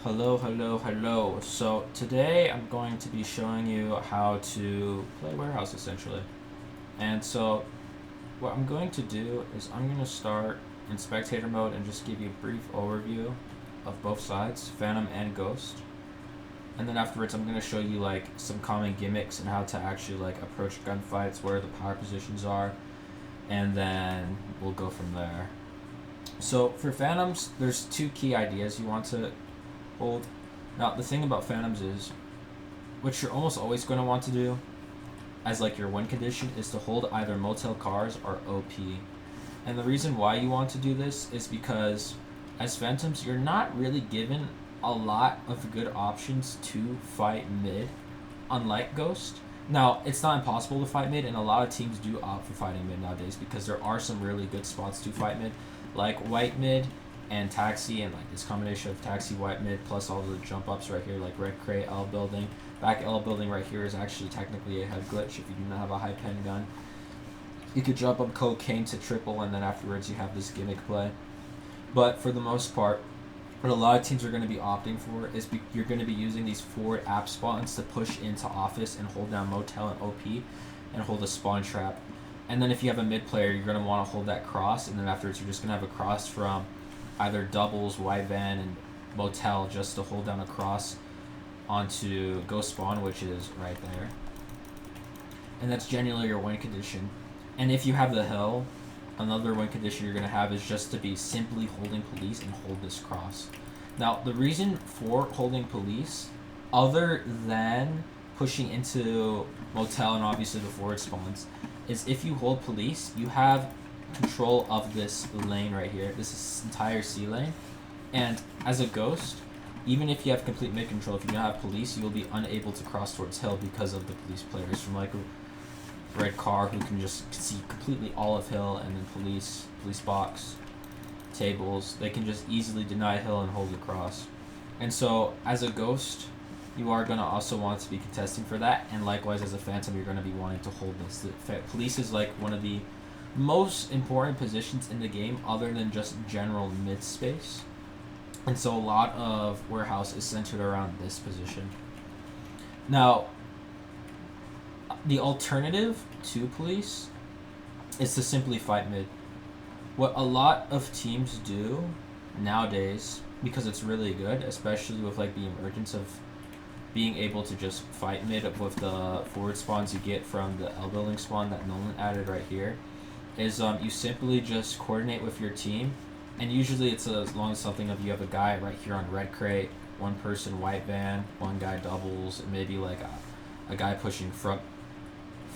Hello. So today I'm going to be showing you how to play Warehouse essentially. And so what I'm going to do is I'm going to start in spectator mode and just give you a brief overview of both sides, Phantom and Ghost. And then afterwards I'm going to show you like some common gimmicks and how to actually like approach gunfights, where the power positions are, and then we'll go from there. So for Phantoms, there's two key ideas you want to hold. Now the thing about Phantoms is what you're almost always going to want to do as like your win condition is to hold either motel cars or OP. And the reason why you want to do this is because as Phantoms, you're not really given a lot of good options to fight mid, unlike Ghost. Now, it's not impossible to fight mid, and a lot of teams do opt for fighting mid nowadays because there are some really good spots to fight mid, like white mid and taxi, and like this combination of taxi, white mid, plus all the jump ups right here, like red crate, L building. Back L building right here is actually technically a head glitch if you do not have a high pen gun. You could jump up cocaine to triple, and then afterwards you have this gimmick play. But for the most part, what a lot of teams are going to be opting for is you're going to be using these forward app spawns to push into office and hold down motel and OP and hold a spawn trap. And then if you have a mid player, you're going to want to hold that cross, and then afterwards you're just going to have a cross from either doubles, white van, and motel just to hold down a cross onto ghost spawn, which is right there. And that's generally your win condition. And if you have the hill, another win condition you're going to have is just to be simply holding police and hold this cross. Now, the reason for holding police, other than pushing into motel and obviously the forward spawns, is if you hold police, you have control of this lane right here, this entire C lane. And as a ghost, even if you have complete mid control, if you don't have police, you will be unable to cross towards hill because of the police players from like red car who can just see completely all of hill, and then police box, tables, they can just easily deny hill and hold across. And so as a ghost, you are going to also want to be contesting for that, and likewise as a phantom you're going to be wanting to hold this. The police is like one of the most important positions in the game other than just general mid space. And so a lot of warehouse is centered around this position. Now, the alternative to police is to simply fight mid. What a lot of teams do nowadays, because it's really good, especially with like the emergence of being able to just fight mid with the forward spawns you get from the L building spawn that Nolan added right here, is you simply just coordinate with your team, and usually it's as long as something of you have a guy right here on red crate, one person white van, one guy doubles, and maybe like a guy pushing front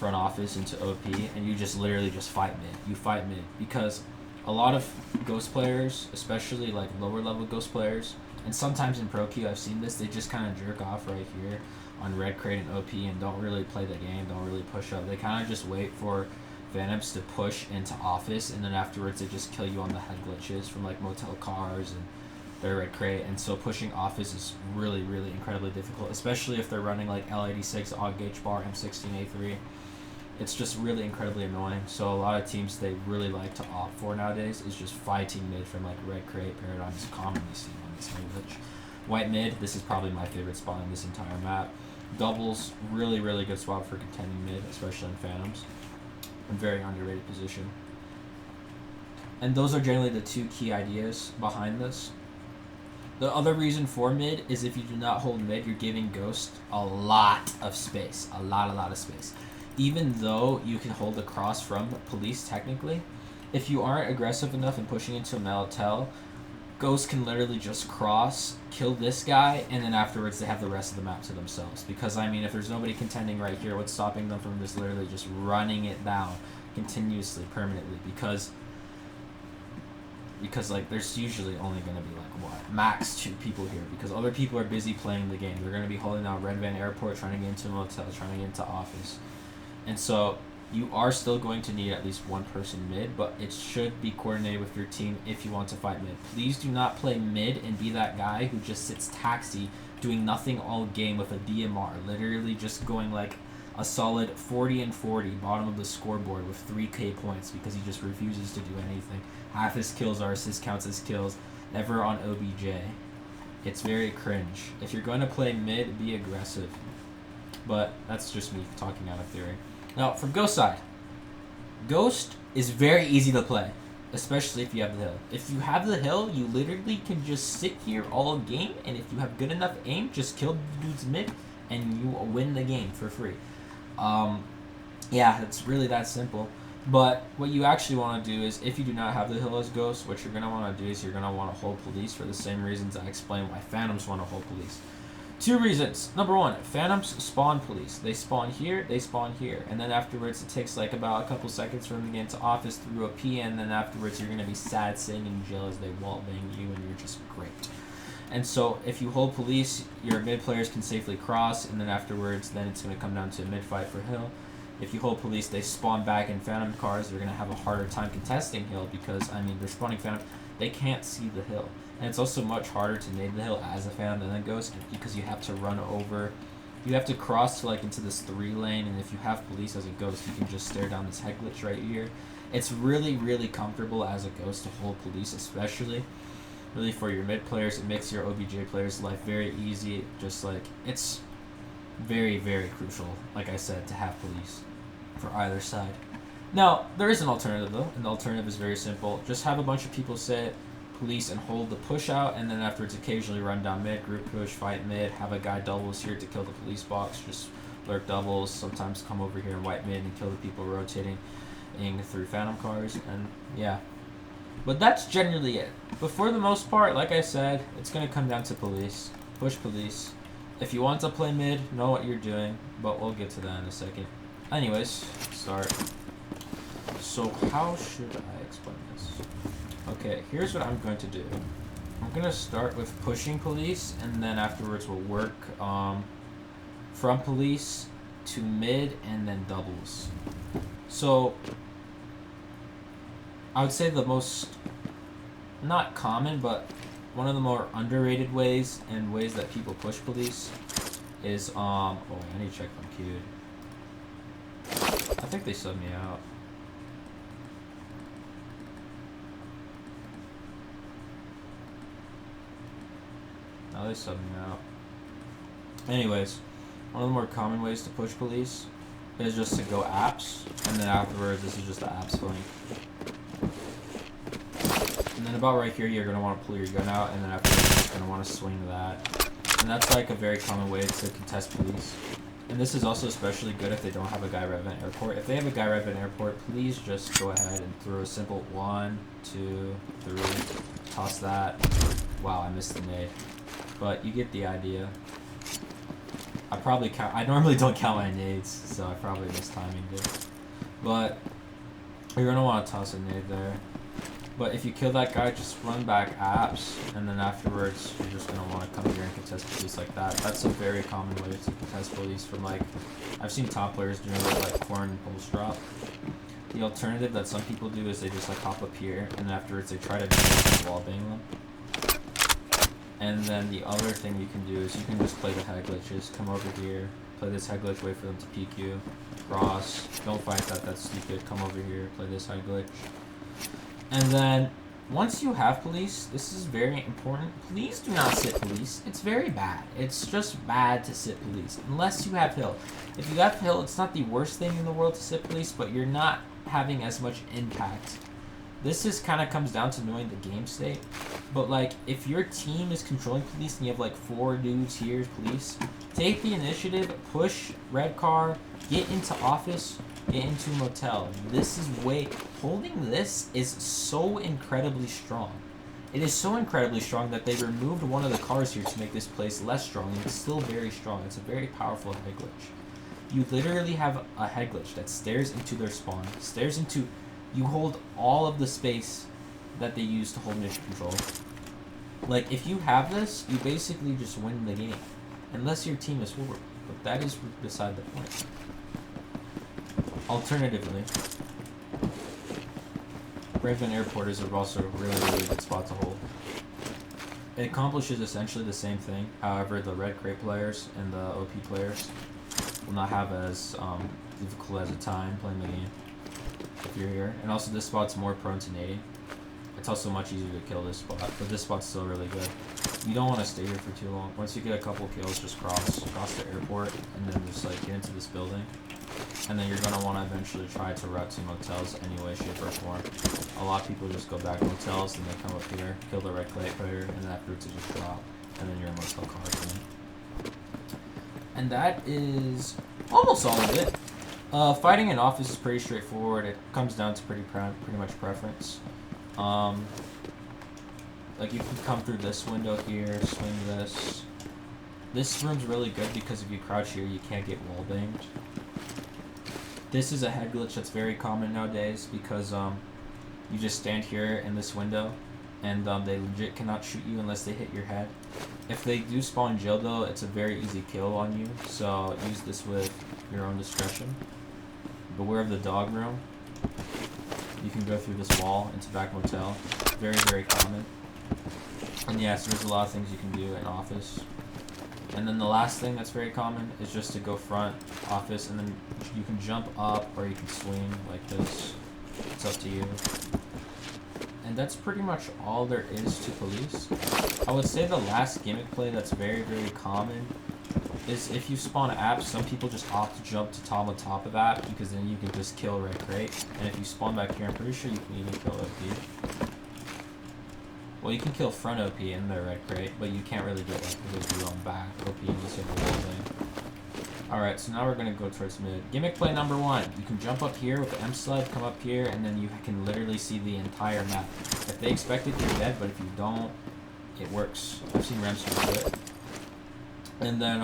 office into OP, and you just literally just fight mid. You fight mid because a lot of ghost players, especially like lower level ghost players, and sometimes in pro queue I've seen this, they just kind of jerk off right here on red crate and OP and don't really play the game, don't really push up. They kind of just wait for Phantoms to push into office, and then afterwards they just kill you on the head glitches from like motel cars and their red crate. And so pushing office is really incredibly difficult, especially if they're running like L86, Og Gauge Bar, M16A3. It's just really incredibly annoying. So a lot of teams they really like to opt for nowadays is just fighting mid from like red crate paradigms commonly seen on this glitch. White mid, this is probably my favorite spot on this entire map. Doubles, really good spot for contending mid, especially in Phantoms. A very underrated position. And those are generally the two key ideas behind this. The other reason for mid is if you do not hold mid, you're giving Ghost a lot of space. A lot of space. Even though you can hold across from police technically, if you aren't aggressive enough and pushing into a motel, Ghost can literally just cross, kill this guy, and then afterwards they have the rest of the map to themselves. Because, I mean, if there's nobody contending right here, what's stopping them from just literally just running it down continuously, permanently? Because like there's usually only going to be like what max 2 people here, because other people are busy playing the game. They're going to be holding out Red Van Airport, trying to get into a motel, trying to get into office. And so you are still going to need at least one person mid, but it should be coordinated with your team if you want to fight mid. Please do not play mid and be that guy who just sits taxi doing nothing all game with a DMR, literally just going like a solid 40 and 40 bottom of the scoreboard with 3k points because he just refuses to do anything. Half his kills are assist counts as kills, never on OBJ. It's very cringe. If you're going to play mid, be aggressive. But that's just me talking out of theory. Now, from Ghost side. Ghost is very easy to play, especially if you have the hill. If you have the hill, you literally can just sit here all game, and if you have good enough aim, just kill the dude's mid, and you win the game for free. Yeah, it's really that simple. But what you actually want to do is, if you do not have the hill as Ghost, what you're going to want to do is you're going to want to hold police for the same reasons I explained why Phantoms want to hold police. 2 reasons. Number 1, Phantoms spawn police. They spawn here, they spawn here. And then afterwards, it takes like about a couple seconds for them to get into office through a P, and then afterwards, you're going to be sad sitting in jail as they wall bang you, and you're just great. And so, if you hold police, your mid players can safely cross, and then afterwards, then it's going to come down to a mid fight for hill. If you hold police, they spawn back in Phantom cars. They're going to have a harder time contesting hill because, I mean, they're spawning Phantom. They can't see the hill. And it's also much harder to nade the hill as a Phantom than a Ghost because you have to run over. You have to cross to, like, into this 3 lane, and if you have police as a Ghost, you can just stare down this head glitch right here. It's really, really comfortable as a Ghost to hold police, especially. Really for your mid players, it makes your OBJ players' life very easy. Just, like, it's very, very crucial, like I said, to have police for either side. Now, there is an alternative, though, and the alternative is very simple. Just have a bunch of people sit police and hold the push out, and then afterwards occasionally run down mid, group push, fight mid, have a guy doubles here to kill the police box, just lurk doubles, sometimes come over here and wipe mid and kill the people rotating through Phantom cars, and yeah. But that's generally it. But for the most part, like I said, it's going to come down to police. Push police. If you want to play mid, know what you're doing, but we'll get to that in a second. Anyways, start. So how should I explain this? Okay, here's what I'm going to do. I'm going to start with pushing police, and then afterwards we'll work from police to mid and then doubles. So I would say the most, not common, but one of the more underrated ways and ways that people push police is, oh, I need to check if I'm queued. I think they subbed me out. No, they subbed me out. Anyways, one of the more common ways to push police is just to go apps, and then afterwards, this is just the apps flank. And then about right here, you're going to want to pull your gun out, and then afterwards, you're just going to want to swing to that. And that's like a very common way to contest police. And this is also especially good if they don't have a guy rev in airport. If they have a guy rev in airport, please just go ahead and throw a simple 1, 2, 3, toss that. Wow, I missed the nade. But you get the idea. I normally don't count my nades, so I probably mistiming it. But you're going to want to toss a nade there. But if you kill that guy, just run back apps, and then afterwards, you're just going to want to come here and contest police like that. That's a very common way to contest police from, like, I've seen top players doing it like corn and pulse drop. The alternative that some people do is they just, like, hop up here, and then afterwards they try to wall bang them. And then the other thing you can do is you can just play the head glitches. Come over here, play this head glitch, wait for them to peek you, cross, don't fight that, that's stupid, come over here, play this head glitch. And then, once you have police, this is very important. Please do not sit police. It's very bad. It's just bad to sit police, unless you have hill. If you have hill, it's not the worst thing in the world to sit police, but you're not having as much impact. This just kind of comes down to knowing the game state. But, like, if your team is controlling police and you have, like, 4 dudes here, police, take the initiative, push red car, get into office, get into motel. This is holding this is so incredibly strong. It is so incredibly strong that they removed one of the cars here to make this place less strong, and it's still very strong. It's a very powerful head glitch. You literally have a head glitch that stares into their spawn, you hold all of the space that they use to hold mission control. Like, if you have this, you basically just win the game. Unless your team is forward. But that is beside the point. Alternatively, Raven Airport is also a really, really good spot to hold. It accomplishes essentially the same thing. However, the red crate players and the OP players will not have as difficult as a time playing the game if you're here. And also, this spot's more prone to nading. It's also much easier to kill this spot, but this spot's still really good. You don't want to stay here for too long. Once you get a couple kills, just cross the airport, and then just like get into this building. And then you're gonna want to eventually try to route to motels anyway, shape or form. A lot of people just go back to motels, and they come up here, kill the red clay player, and that route to just drop, and then you're in motel car again. And that is almost all of it. Fighting in office is pretty straightforward. It comes down to pretty much preference. Like you can come through this window here, swing this. This room's really good because if you crouch here, you can't get wall banged. This is a head glitch that's very common nowadays because you just stand here in this window, and they legit cannot shoot you unless they hit your head. If they do spawn jail though, it's a very easy kill on you, so use this with your own discretion. Beware of the dog room. You can go through this wall into back motel. Very, very common. And yes, there's a lot of things you can do in office. And then the last thing that's very common is just to go front office, and then you can jump up or you can swing like this. It's up to you. And that's pretty much all there is to police. I would say the last gimmick play that's very, very common is if you spawn apps, some people just opt to jump to top of app because then you can just kill red crate. And if you spawn back here, I'm pretty sure you can even kill OP. Well, you can kill front OP in the red crate, but you can't really get like the on back OP unless you have a wall thing. Alright, so now we're gonna go towards mid. Gimmick play number 1. You can jump up here with the M sled, come up here, and then you can literally see the entire map. If they expect it, you're dead, but if you don't, it works. I've seen Remster do it. And then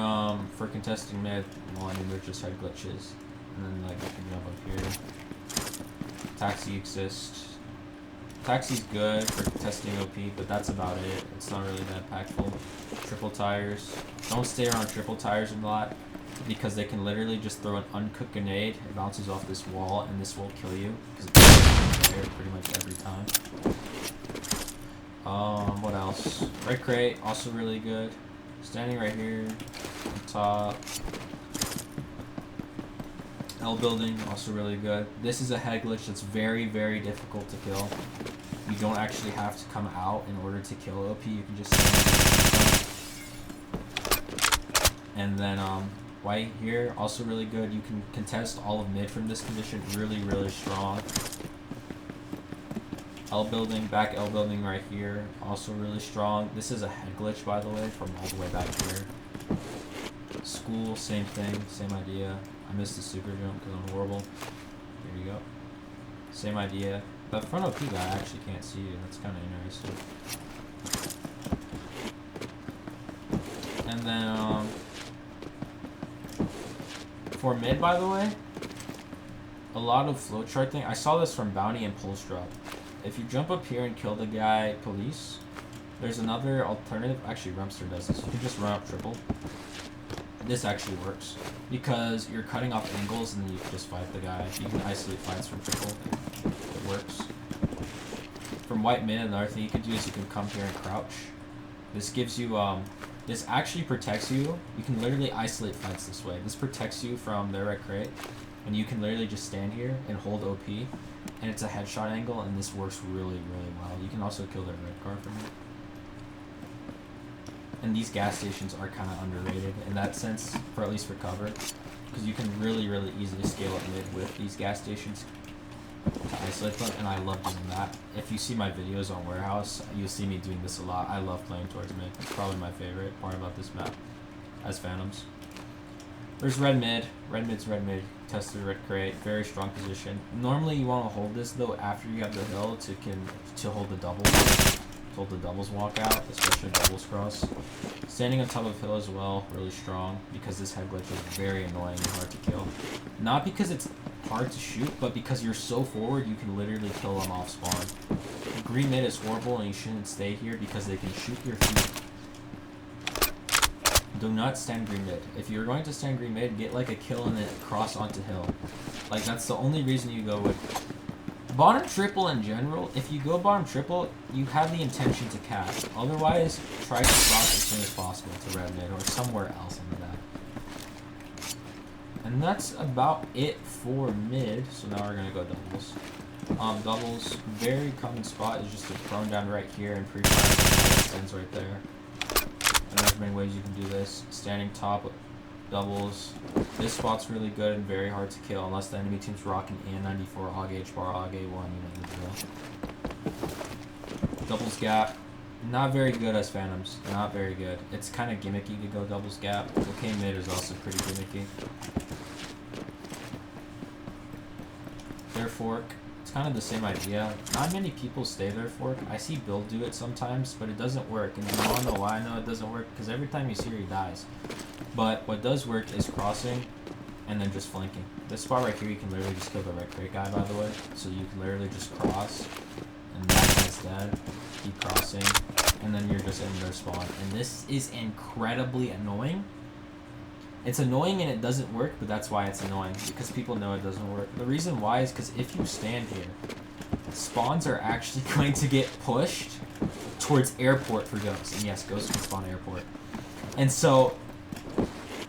for contesting mid, well, I mean, they're just head glitches. And then like you can jump up here. Taxi exists. Taxi's good for testing OP, but that's about it. It's not really that impactful. Triple tires. Don't stay around triple tires a lot because they can literally just throw an uncooked grenade. It bounces off this wall and this will kill you because it's there pretty much every time. What else? Red crate, also really good. Standing right here on top. L building, also really good. This is a head glitch that's very, very difficult to kill. You don't actually have to come out in order to kill OP. You can just stand. And then white here, also really good. You can contest all of mid from this position. Really, really strong. L building, back L building right here, also really strong. This is a head glitch, by the way, from all the way back here. School, same thing, same idea. I missed the super jump because I'm horrible. There you go. Same idea. But front OP guy, I actually can't see you. That's kind of interesting. And then, for mid, by the way, a lot of flowchart thing. I saw this from Bounty and Pulse Drop. If you jump up here and kill the guy police, there's another alternative. Actually, Remster does this. You can just run up triple. This actually works because you're cutting off angles and then you can just fight the guy. You can isolate fights from triple. It works. From white mid, another thing you can do is you can come here and crouch. This gives you, this actually protects you. You can literally isolate fights this way. This protects you from their red crate. And you can literally just stand here and hold OP. And it's a headshot angle, and this works really, really well. You can also kill their red car from it. And these gas stations are kind of underrated in that sense, for at least for cover. Because you can really, really easily scale up mid with these gas stations to isolate them, and I love doing that. If you see my videos on Warehouse, you'll see me doing this a lot. I love playing towards mid. It's probably my favorite part about this map as Phantoms. There's red mid. Red mid's red mid. Test the red crate. Very strong position. Normally you want to hold this though after you have the hill to hold the doubles. To hold the doubles walkout, especially doubles cross. Standing on top of hill as well, really strong because this head glitch is very annoying and hard to kill. Not because it's hard to shoot, but because you're so forward you can literally kill them off spawn. Green mid is horrible and you shouldn't stay here because they can shoot your feet. Do not stand green mid. If you're going to stand green mid, get like a kill and then cross onto hill. Like that's the only reason you go with bottom triple in general. If you go bottom triple, you have the intention to cast. Otherwise, try to cross as soon as possible to red mid or somewhere else into that. And that's about it for mid. So now we're gonna go doubles. Doubles, very common spot is just to prone down right here and pre-fire extends right there. many ways you can do this. Standing top, doubles. This spot's really good and very hard to kill unless the enemy team's rocking AN94, AUG H-bar, AUG A1, you know the drill. Doubles gap. Not very good as Phantoms. Not very good. It's kind of gimmicky to go doubles gap. Okay, mid is also pretty gimmicky. Their fork. It's kind of the same idea. Not many people stay their fork. I see Bill do it sometimes, but it doesn't work. And you wanna know why I know it doesn't work? Because every time you see her, he dies. But what does work is crossing and then just flanking. This spot right here, you can literally just kill the red crate guy, by the way. So you can literally just cross, and that guy's dead. Keep crossing, and then you're just in their spawn. And this is incredibly annoying. It's annoying and it doesn't work, but that's why it's annoying, because people know it doesn't work. The reason why is because if you stand here, spawns are actually going to get pushed towards airport for Ghost. And yes, Ghost can spawn airport. And so,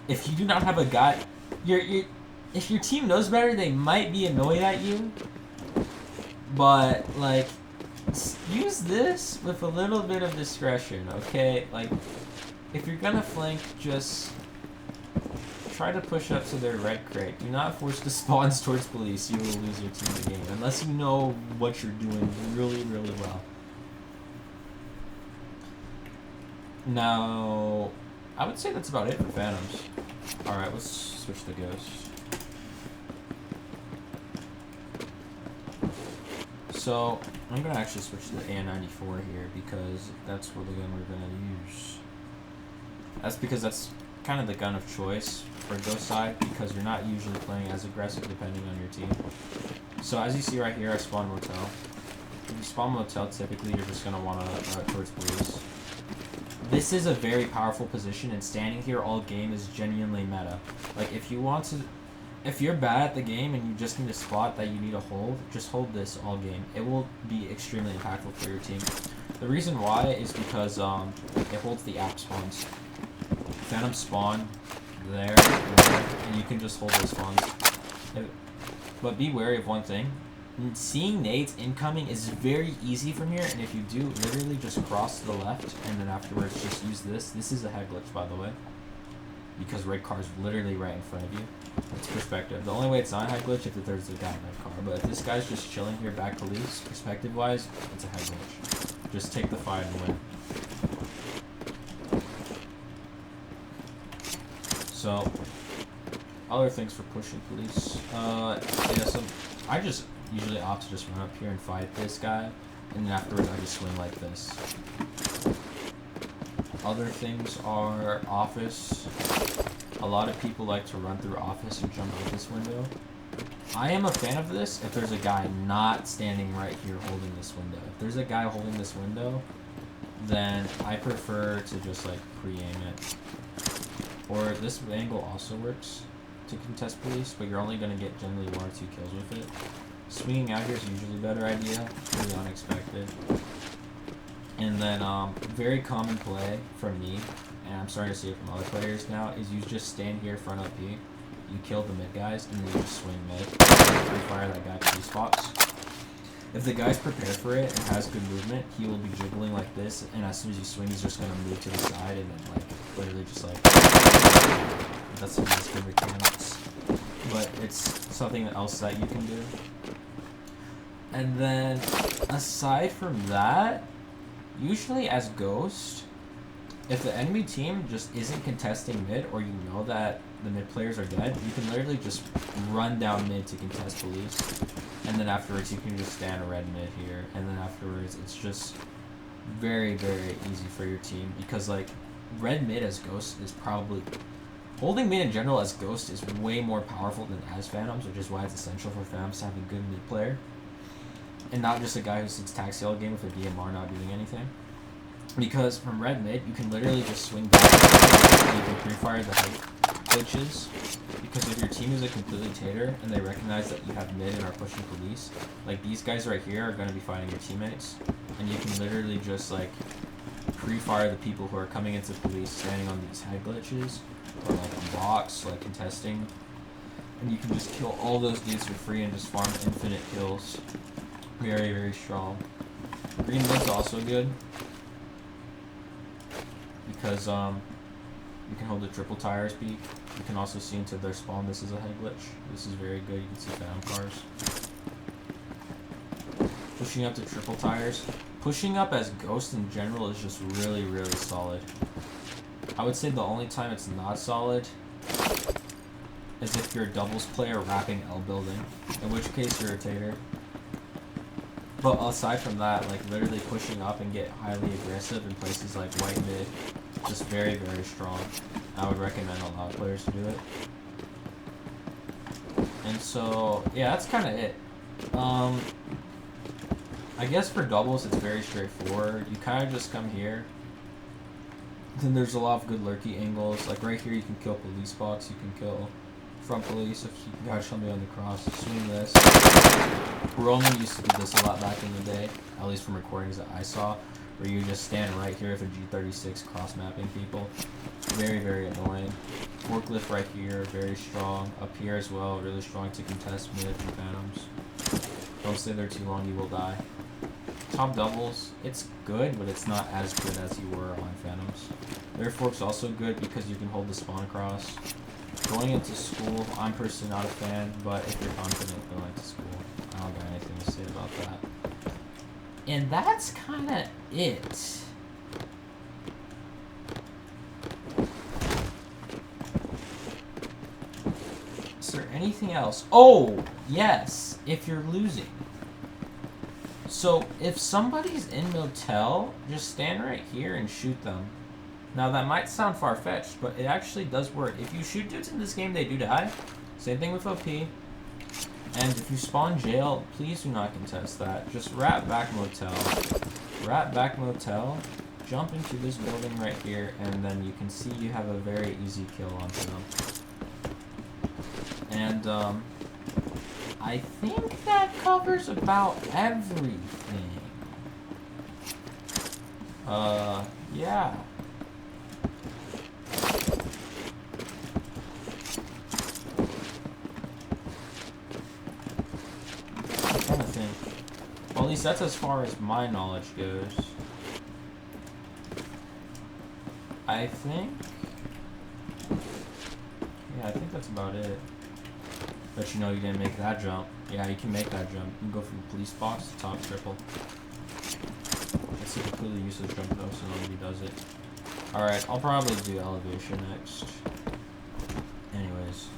if you do not have a guy, if your team knows better, they might be annoyed at you. But, like, use this with a little bit of discretion, okay? Like, if you're gonna flank, just try to push up to their red crate. Do not force the spawns towards police. You will lose your team the game. Unless you know what you're doing really, really well. Now, I would say that's about it for Phantoms. Alright, let's switch to Ghost. So, I'm going to actually switch to the AN94 here because that's what the gun we're going to use. That's because that's kind of the gun of choice for Ghost side because you're not usually playing as aggressive depending on your team. So as you see right here, I spawn Motel. If you spawn Motel, typically you're just going to want to run towards police. This is a very powerful position, and standing here all game is genuinely meta. Like, if you want to... If you're bad at the game and you just need a spot that you need to hold, just hold this all game. It will be extremely impactful for your team. The reason why is because it holds the app spawns. Phantom spawn there, and you can just hold those spawns. But be wary of one thing. Seeing nades incoming is very easy from here, and if you do, literally just cross to the left, and then afterwards just use this. This is a head glitch, by the way, because red car is literally right in front of you. It's perspective. The only way it's not a head glitch if there's a guy in red car, but if this guy's just chilling here back police, perspective-wise, it's a head glitch. Just take the fight and win. So, other things for pushing police. Yeah, so I just usually opt to just run up here and fight this guy, and then afterwards I just swing like this. Other things are office. A lot of people like to run through office and jump out this window. I am a fan of this if there's a guy not standing right here holding this window. If there's a guy holding this window, then I prefer to just like pre-aim it. Or this angle also works to contest police, but you're only going to get generally 1 or 2 kills with it. Swinging out here is usually a better idea. It's pretty unexpected. And then very common play from me, and I'm starting to see it from other players now, is you just stand here front OP, you kill the mid guys, and then you just swing mid. Free fire that guy to these spots. If the guy's prepared for it and has good movement, he will be jiggling like this, and as soon as you swing, he's just going to move to the side and then like literally just like... That's some nice good mechanics. But it's something else that you can do. And then, aside from that, usually as Ghost, if the enemy team just isn't contesting mid, or you know that the mid players are dead, you can literally just run down mid to contest police. And then afterwards, you can just stand a red mid here. And then afterwards, it's just very, very easy for your team. Because, like, red mid as Ghost is probably... Holding mid in general as Ghost is way more powerful than as Phantoms, which is why it's essential for Phantoms to have a good mid player. And not just a guy who sits taxi all game with a DMR not doing anything. Because from red mid, you can literally just swing back and you can pre-fire the height glitches. Because if your team is a completely tater and they recognize that you have mid and are pushing police, like these guys right here are going to be fighting your teammates. And you can literally just like pre-fire the people who are coming into police standing on these head glitches. Or like a box, like contesting. And you can just kill all those dudes for free and just farm infinite kills. Very, very strong. Green mid's also good. Because You can hold the triple tires peak. You can also see into their spawn. This is a head glitch. This is very good. You can see phantom cars. Pushing up to triple tires. Pushing up as Ghost in general is just really, really solid. I would say the only time it's not solid is if you're a doubles player wrapping L building, in which case you're a tater. But aside from that, like literally pushing up and get highly aggressive in places like white mid, just very, very strong. I would recommend a lot of players to do it. And so, yeah, that's kind of it. I guess for doubles, it's very straightforward. You kind of just come here. Then there's a lot of good lurky angles. Like right here, you can kill police box. You can kill front police if you got somebody on the cross. Swing this. Roman used to do this a lot back in the day, at least from recordings that I saw, where you just stand right here with a G36 cross mapping people. Very, very annoying. Forklift right here, very strong. Up here as well, really strong to contest mid and phantoms. Don't stay there too long, you will die. Top doubles, it's good, but it's not as good as you were on phantoms. Their fork's also good because you can hold the spawn across. Going into school, I'm personally not a fan, but if you're confident going to school, I don't got anything to say about that. And that's kind of it. Is there anything else? Oh, yes, if you're losing. So, if somebody's in motel, just stand right here and shoot them. Now, that might sound far-fetched, but it actually does work. If you shoot dudes in this game, they do die. Same thing with OP. And if you spawn jail, please do not contest that. Just wrap back motel. Wrap back motel. Jump into this building right here, and then you can see you have a very easy kill onto them. And, I think that covers about everything. Yeah. I'm trying to think. Well, at least that's as far as my knowledge goes. I think... yeah, I think that's about it. But you know you didn't make that jump. Yeah, you can make that jump. You can go from the police box to top triple. It's a completely useless jump though, so nobody does it. Alright, I'll probably do elevation next. Anyways.